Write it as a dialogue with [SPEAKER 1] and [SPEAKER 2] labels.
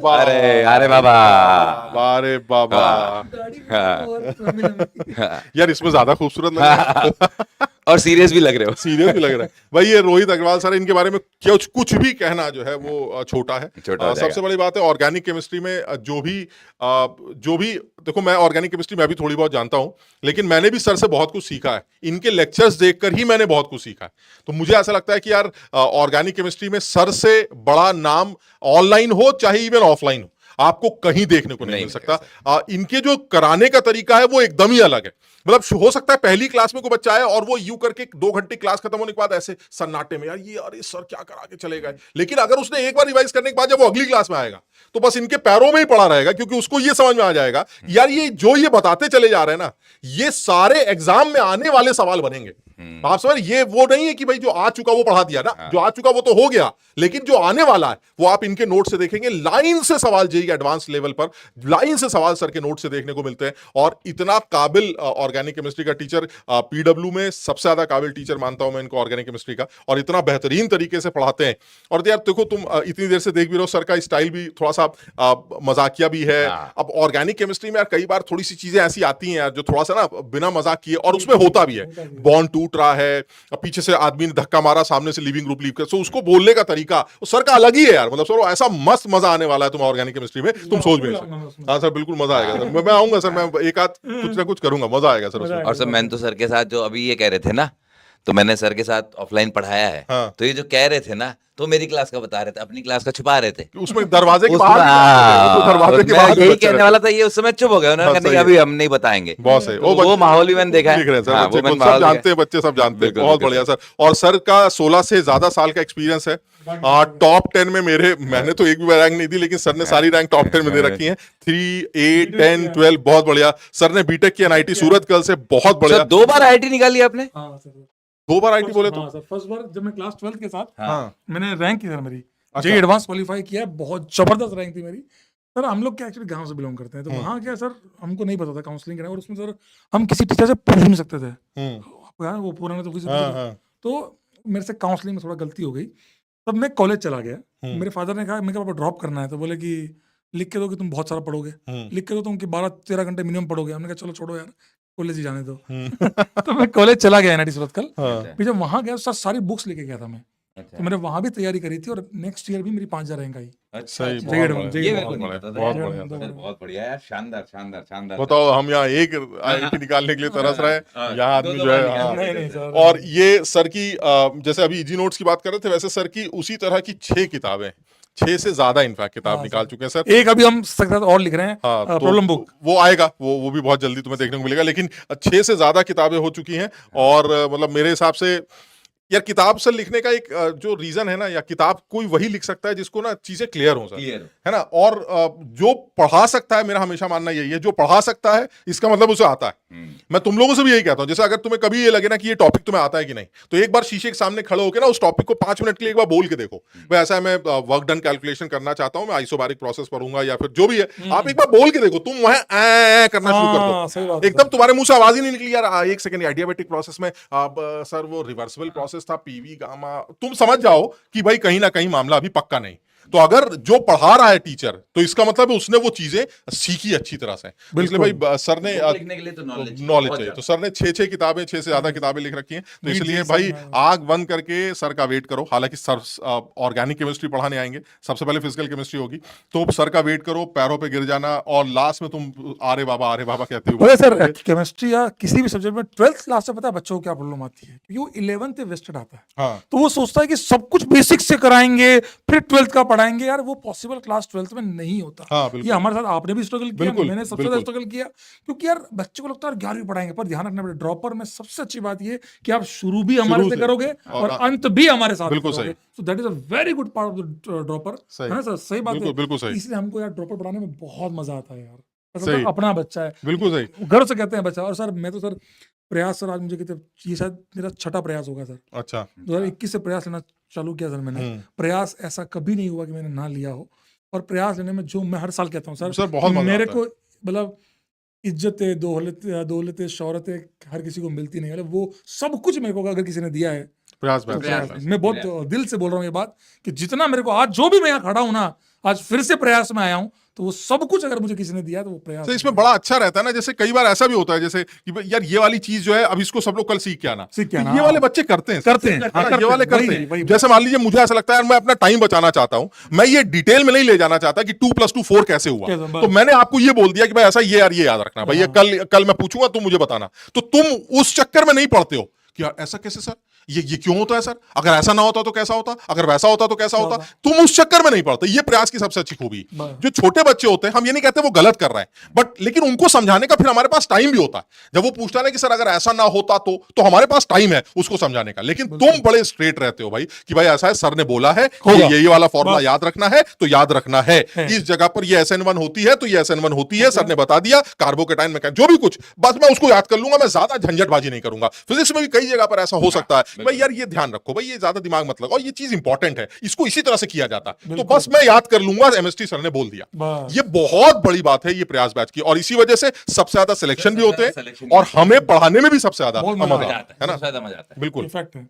[SPEAKER 1] अरे अरे बाबा।
[SPEAKER 2] अरे बाबा
[SPEAKER 1] हाँ।
[SPEAKER 2] यार इसमें ज्यादा खूबसूरत लग रहा है
[SPEAKER 1] और सीरियस भी लग रहे हो।
[SPEAKER 2] सीरियस भी लग रहा है भाई। ये रोहित अग्रवाल सर, इनके बारे में कुछ भी कहना जो है वो छोटा है।
[SPEAKER 1] छोटा हो जाएगा।
[SPEAKER 2] सबसे बड़ी बात है ऑर्गेनिक केमिस्ट्री में जो भी देखो, मैं ऑर्गेनिक केमिस्ट्री मैं भी थोड़ी बहुत जानता हूं, लेकिन मैंने भी सर से बहुत कुछ सीखा है। इनके लेक्चर्स देखकर ही मैंने बहुत कुछ सीखा है। तो मुझे ऐसा लगता है कि यार ऑर्गेनिक केमिस्ट्री में सर से बड़ा नाम ऑनलाइन हो चाहे इवन ऑफलाइन हो, आपको कहीं देखने को नहीं मिल सकता। इनके जो कराने का तरीका है वो एकदम ही अलग है। मतलब हो सकता है पहली क्लास में कोई बच्चा है और वो यूं करके 2 घंटे क्लास खत्म होने के बाद ऐसे सन्नाटे में, यार ये अरे सर क्या करा के चले गए। लेकिन अगर उसने एक बार रिवाइज करने के बाद जब वो अगली क्लास में आएगा तो बस इनके पैरों में ही पड़ा रहेगा, क्योंकि उसको ये समझ में आ जाएगा यार ये जो ये बताते चले जा रहे हैं ना, ये सारे एग्जाम में आने वाले सवाल बनेंगे। आप समझ, ये वो नहीं है कि भाई जो आ चुका वो पढ़ा दिया ना, जो आ चुका वो तो हो गया, लेकिन जो आने वाला है वो आप इनके नोट से देखेंगे। लाइन से सवाल जेईई एडवांस लेवल पर लाइन से सवाल सर के नोट से देखने को मिलते हैं। और इतना काबिल ऑर्गेनिक केमिस्ट्री का टीचर, पीडब्ल्यू में सबसे ज्यादा काबिल टीचर मानता हूं मैं इनको ऑर्गेनिक केमिस्ट्री का, और इतना बेहतरीन तरीके से पढ़ाते हैं। और यार देखो तुम इतनी देर से देख भी रहो, सर का स्टाइल भी थोड़ा सा मजाकिया भी है। अब ऑर्गेनिक केमिस्ट्री में यार कई बार थोड़ी सी चीजें ऐसी आती हैं यार जो थोड़ा सा ना बिना मजाक किए, और उसमें होता भी है, बॉन्ड टूट रहा है, पीछे से आदमी ने धक्का मारा, सामने से लिविंग ग्रुप लीव कर, तो उसको बोलने का तरीका सर का अलग ही है यार। मतलब सर ऐसा मस्त मजा आने वाला है तुम ऑर्गेनिक केमिस्ट्री में, तुम सोच भी नहीं सकते। हाँ सर बिल्कुल मजा आएगा सर, मैं आऊंगा सर, मैं एक आध कुछ ना कुछ करूंगा, मजा आएगा सर उसमें।
[SPEAKER 1] और सर मैंने तो सर के साथ जो अभी ये कह रहे थे ना, तो मैंने सर के साथ ऑफलाइन पढ़ाया है।
[SPEAKER 2] हाँ।
[SPEAKER 1] तो ये जो कह रहे थे ना, तो मेरी क्लास का बता रहे थे, अपनी क्लास का छुपा रहे थे।
[SPEAKER 2] उसमें दरवाजे के
[SPEAKER 1] उसमें
[SPEAKER 2] बाहर दरवाजे के
[SPEAKER 1] मैं
[SPEAKER 2] बाहर
[SPEAKER 1] यही
[SPEAKER 2] बच्चे
[SPEAKER 1] कहने
[SPEAKER 2] रहते
[SPEAKER 1] वाला
[SPEAKER 2] हैं।
[SPEAKER 1] था, ये उस समय चुप हो गए, उन्होंने
[SPEAKER 2] हाँ,
[SPEAKER 1] कहा
[SPEAKER 2] सही
[SPEAKER 1] अभी हम नहीं बताएंगे।
[SPEAKER 2] बहुत सही।
[SPEAKER 1] तो वो माहौल भी मैंने देखा है।
[SPEAKER 2] लिख रहे हैं सर,
[SPEAKER 1] हाँ,
[SPEAKER 2] बच्चे
[SPEAKER 1] वो मैंने
[SPEAKER 2] सब
[SPEAKER 1] माहौल देखा
[SPEAKER 2] जानते हैं, बच्चे सब जानते हैं।
[SPEAKER 1] बिल्कुल,
[SPEAKER 2] बहुत
[SPEAKER 1] बिल्कुल।
[SPEAKER 2] बढ़िया सर। और सर का 16 से ज्यादा साल का एक्सपीरियंस है। टॉप 10 में मैंने तो एक भी रैंक नहीं दी, लेकिन सर ने सारी रैंक टॉप 10 में दे रखी है। 3, 8, 10, 12 बहुत बढ़िया। सर ने बीटेक की एनआईटी सूरत कल से, बहुत बढ़िया।
[SPEAKER 1] सर 2 बार आईआईटी निकाली आपने?
[SPEAKER 3] हाँ सर,
[SPEAKER 2] 2 बार आईआईटी बोले तो?
[SPEAKER 3] हाँ सर, फर्स्ट बार जब मैं क्लास 12 के साथ
[SPEAKER 2] हाँ
[SPEAKER 3] मैंने रैंक की सर मेरी,
[SPEAKER 2] अच्छा।
[SPEAKER 3] जेईई एडवांस क्वालिफाई किया, बहुत जबरदस्त रैंक थी मेरी। सर हम लोग क्या एक्चुअली गांव से बिलोंग करते हैं, तो वहाँ क्या सर हमको नहीं पता था काउंसलिंग करना, और उसमें सर हम किसी टीचर से पूछ नहीं सकते थे। आपको याद है, वो पुराना तो किसी
[SPEAKER 2] हाँ, हाँ।
[SPEAKER 3] तो मेरे से काउंसलिंग में थोड़ा गलती हो गई। तब मैं कॉलेज चला गया। मेरे फादर ने कहा, मैं पापा ड्रॉप करना है, तो बोले कि लिख के दो कि तुम बहुत सारा पढ़ोगे, लिख के दो तुम कि 12-13 घंटे मिनिमम पढ़ोगे। हमने कहा चलो छोड़ो यार, कॉलेज ही जाने दो। तो मैं कॉलेज चला गया एनआईटी सूरत कल। फिर जब वहां गया सर सारी बुक्स लेके गया था मैं। तो मैंने वहां भी तैयारी करी थी, और नेक्स्ट ईयर भी मेरी 5000 रैंक आई।
[SPEAKER 2] सही,
[SPEAKER 3] जेईई एडवांस,
[SPEAKER 1] ये
[SPEAKER 3] जेईई
[SPEAKER 1] मेरे को
[SPEAKER 2] बहुत
[SPEAKER 1] नहीं
[SPEAKER 2] बढ़िया,
[SPEAKER 1] पता था
[SPEAKER 2] बहुत
[SPEAKER 1] यार।
[SPEAKER 2] बढ़िया।
[SPEAKER 1] सर, बहुत बढ़िया यार, शानदार शानदार शानदार।
[SPEAKER 2] बताओ, हम यहाँ एक आईआईटी निकालने के लिए तरस रहे हैं, यहाँ आदमी जो है। हाँ।
[SPEAKER 3] नहीं सर।
[SPEAKER 2] और ये सर की जैसे अभी इजी नोट्स की बात कर रहे थे, वैसे सर की उसी तरह की 6 किताबें, 6 से ज्यादा इनफैक्ट किताब निकाल चुके हैं सर।
[SPEAKER 3] एक अभी हम साथ और लिख रहे हैं,
[SPEAKER 2] हाँ, तो
[SPEAKER 3] प्रॉब्लम बुक।
[SPEAKER 2] वो आएगा, वो भी बहुत जल्दी तुम्हें देखने को मिलेगा। लेकिन 6 से ज्यादा किताबें हो चुकी हैं। और मतलब मेरे हिसाब से यार किताब से लिखने का एक जो रीजन है ना, या किताब कोई वही लिख सकता है जिसको ना चीजें क्लियर हो सर, है ना। और जो पढ़ा सकता है, मेरा हमेशा मानना यही है, जो पढ़ा सकता है इसका मतलब उसे आता है। मैं तुम लोगों से भी यही कहता हूं, जैसे अगर तुम्हें कभी ये लगे ना कि ये टॉपिक तुम्हें आता है कि नहीं, तो एक बार शीशे के सामने खड़े होकर ना उस टॉपिक को 5 मिनट के लिए एक बार बोल के देखो, भाई ऐसा है मैं वर्क डन कैलकुलेशन करना चाहता हूं, मैं आइसोबारिक प्रोसेस पढ़ूंगा या फिर जो भी है, आप एक बार बोल के देखो, तुम वहां करना शुरू कर दो, एकदम तुम्हारे मुंह से आवाज ही नहीं निकली यार, एक सेकंड, आइडियाबेटिक प्रोसेस में सर वो रिवर्सिबल प्रोसेस था, पीवी गामा, तुम समझ जाओ कि भाई कहीं ना कहीं मामला अभी पक्का नहीं। तो अगर जो पढ़ा रहा है टीचर, तो इसका मतलब है उसने वो चीजें सीखी अच्छी तरह से। इसलिए भाई सर ने
[SPEAKER 1] लिखने के लिए तो
[SPEAKER 2] नॉलेज चाहिए, तो सर ने 6 किताबें, 6 से ज्यादा किताबें लिख रखी हैं। तो इसलिए भाई आग बंद करके सर का वेट करो। हालांकि सर ऑर्गेनिक केमिस्ट्री पढ़ाने आएंगे, सबसे पहले फिजिकल केमिस्ट्री होगी, तो सर का वेट करो, पैरों पे गिर जाना, और लास्ट में तुम अरे बाबा कहते हो।
[SPEAKER 3] सर केमिस्ट्री या किसी भी सब्जेक्ट में 12th क्लास से पता है बच्चों को क्या प्रॉब्लम आती है, क्योंकि वो 11th वेस्टेड आता है।
[SPEAKER 2] हाँ।
[SPEAKER 3] तो वो सोचता है कि सब कुछ बेसिक से कराएंगे फिर 12th का पढ़ाएंगे। यार वो पॉसिबल क्लास 12th में नहीं होता।
[SPEAKER 2] हाँ,
[SPEAKER 3] ये हमारे साथ आपने भी स्ट्रगल किया, मैंने सबसे ज्यादा
[SPEAKER 2] बिल्कुल।
[SPEAKER 3] स्ट्रगल किया, क्योंकि यार बच्चे को लगता है 11वीं पढ़ाएंगे, पर ध्यान रखना पड़ेगा ड्रॉपर में सबसे अच्छी बात ये कि आप शुरू भी हमारे से करोगे और अंत भी हमारे साथ करोगे। So that is a very good part of the dropper, है ना सर? सही बात है,
[SPEAKER 2] बिल्कुल सही।
[SPEAKER 3] इसलिए हमको यार ड्रॉपर पढ़ाने में बहुत मजा आता है यार, सही। अपना बच्चा है,
[SPEAKER 2] बिल्कुल सही,
[SPEAKER 3] गर्व से कहते हैं बच्चा। और सर मैं तो सर प्रयास, सर आज मुझे कहते, ये शायद मेरा 6ठा प्रयास होगा सर।
[SPEAKER 2] अच्छा।
[SPEAKER 3] 2021 से प्रयास लेना चालू किया सर मैंने। प्रयास ऐसा कभी नहीं हुआ कि मैंने ना लिया हो, और प्रयास लेने में जो मैं हर साल कहता हूँ सर
[SPEAKER 2] बहुत
[SPEAKER 3] मेरे को मतलब इज्जत, दौलत, शौहरत हर किसी को मिलती नहीं है, वो सब कुछ मेरे को अगर किसी ने दिया है
[SPEAKER 2] प्रयास बैच
[SPEAKER 1] प्रयास
[SPEAKER 2] वाला।
[SPEAKER 3] मैं बहुत दिल से बोल रहा हूँ ये बात कि जितना मेरे को आज जो भी मैं यहाँ खड़ा हूँ ना, आज फिर से प्रयास में आया हूँ, तो वो सब कुछ अगर मुझे किसी ने दिया तो वो प्रयास
[SPEAKER 2] तो इसमें बड़ा अच्छा रहता है ना, जैसे कई बार ऐसा भी होता है जैसे कि भाई यार ये वाली चीज जो है अब इसको सब लोग कल सीख के आना,
[SPEAKER 3] सीख के
[SPEAKER 2] तो
[SPEAKER 3] आना,
[SPEAKER 2] ये
[SPEAKER 3] हाँ।
[SPEAKER 2] वाले बच्चे करते हैं
[SPEAKER 3] करते हैं, हाँ,
[SPEAKER 2] ये
[SPEAKER 3] करते
[SPEAKER 2] वाले
[SPEAKER 3] हैं,
[SPEAKER 2] करते
[SPEAKER 3] वही,
[SPEAKER 2] हैं। जैसे मान लीजिए मुझे ऐसा लगता है यार मैं अपना टाइम बचाना चाहता हूं, मैं ये डिटेल में नहीं ले जाना चाहता कि 2 + 2 4 कैसे हुआ,
[SPEAKER 3] कैसे, बस।
[SPEAKER 2] तो मैंने आपको ये बोल दिया कि भाई ऐसा ये यार ये याद रखना भाई, ये कल मैं पूछूंगा तुम मुझे बताना, तो तुम उस चक्कर में नहीं पड़ते हो कि यार ऐसा कैसे सर, ये क्यों होता है सर, अगर ऐसा ना होता तो कैसा होता, अगर वैसा होता तो कैसा होता, तुम उस चक्कर में नहीं पड़ते। ये प्रयास की सबसे अच्छी खूबी।
[SPEAKER 3] बस।
[SPEAKER 2] जो छोटे बच्चे होते हैं, हम ये नहीं कहते वो गलत कर रहे हैं, बट लेकिन उनको समझाने का फिर हमारे पास टाइम भी होता है। जब वो पूछता है कि सर अगर ऐसा ना होता तो हमारे पास टाइम है उसको समझाने का। लेकिन तुम बड़े स्ट्रेट रहते हो भाई कि भाई ऐसा है, सर ने बोला है ये वाला फॉर्मूला याद रखना है तो याद रखना है, इस जगह पर ये SN1 होती है तो ये SN1 होती है, सर ने बता दिया, कार्बोकेटाइन में जो भी कुछ, बस मैं उसको याद कर लूंगा, मैं ज्यादा झंझटबाजी नहीं करूंगा। फिजिक्स में भी कई जगह पर ऐसा हो सकता है भाई यार ये ध्यान रखो भाई, ये ज्यादा दिमाग मत लगाओ, ये चीज इंपॉर्टेंट है, इसको इसी तरह से किया जाता है, तो बस मैं याद कर लूंगा, MST सर ने बोल दिया।
[SPEAKER 3] बस।
[SPEAKER 2] ये बहुत बड़ी बात है ये प्रयास बैच की, और इसी वजह से सबसे ज्यादा सिलेक्शन भी होते हैं
[SPEAKER 1] selection
[SPEAKER 2] और हमें पढ़ाने में भी सबसे ज्यादा
[SPEAKER 3] बहुत
[SPEAKER 2] मजा
[SPEAKER 3] मजा
[SPEAKER 2] आता है ना,
[SPEAKER 1] सबसे ज्यादा मजा आता है।
[SPEAKER 2] बिल्कुल।
[SPEAKER 3] इफेक्ट है।